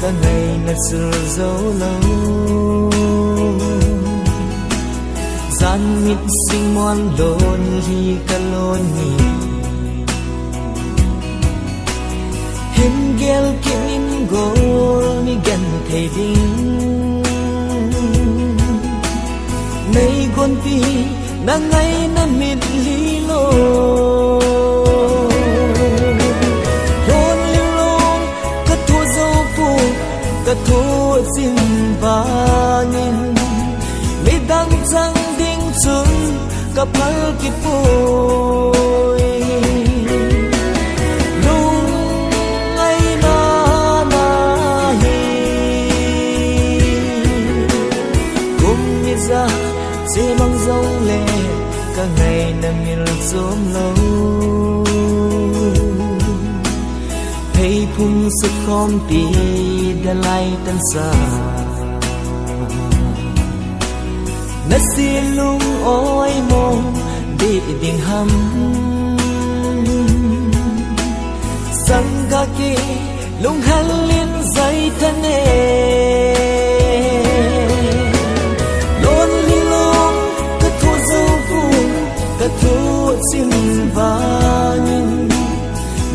cả ngày là sự dấu lâu gian mít sinh mon lôn ri cả lôn nhì hem gel kim gol mi gan thầy đinh nay gon pi na ngày na mít li lo cả thua xin vangin mi đang chẳng đinh chung cả phal kịp bôi lung ngày na na hi cùng mi ra chỉ mong dòng lệ cả ngày nằm miền rôm lâu thấy phun sức không tì đã lại tan xa nát xì lung ôi mong đi đình hầm sang ga kia lung hal liên dây thân lôn li lung cả thua dâu buồn cả thua xin vang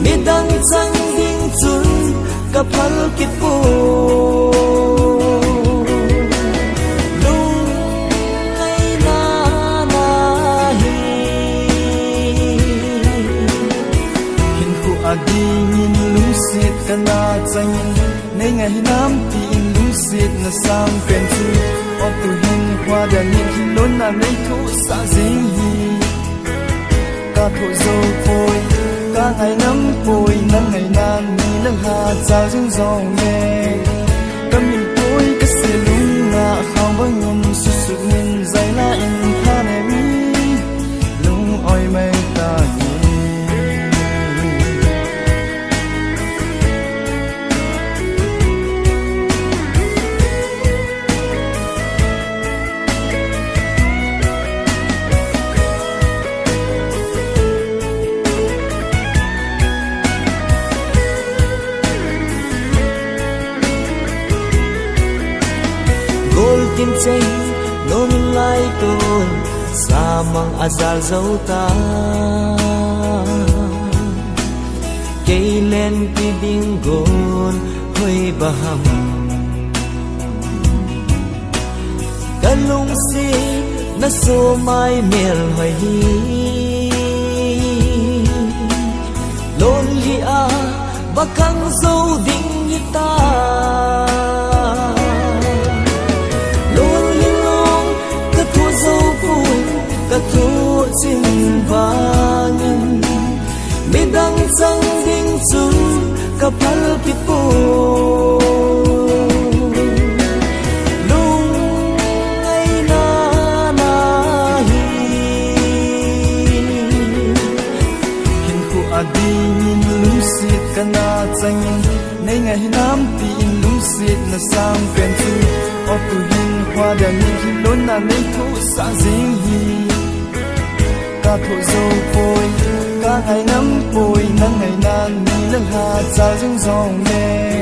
mi đang chẳng đinh chung cả phal kịp bôi lung ngày na na hi hin khu adi nhìn lung xiết cả na tranh nay ngày nam tin lung xiết na sang pen chu ở tu hin qua đàn nhìn hin lôn na nay thu sa ding hi cả thổ dâu phôi cả ngày năm bồi năm ngày nan mi nâng hà cha dung dòng nghe cầm mình bôi cái xe lung ngã khao với ngầm sự sự nhìn dây la in tha nè mi lung oi mây ta kim chay nôn lai tôn sa mang azal dấu ta cây lên pi ding gon hơi baham cả lung si na so mai mel hoài hi lôn li a bakang dấu ding như ta cả thua xin vang mi đang chẳng đinh chung cả phal kịp bôi lung ngày na na hi hin khu adi nhìn lung xiết cả na tranh nay ngày nam tin lung xiết na sang pen chu ở tu hin hoa đàn nhìn hin lôn na nay thu sa ding hi cả thổ dâu phôi cả ngày năm bồi nắng ngày nan mi nâng hà cha dung dòng nghe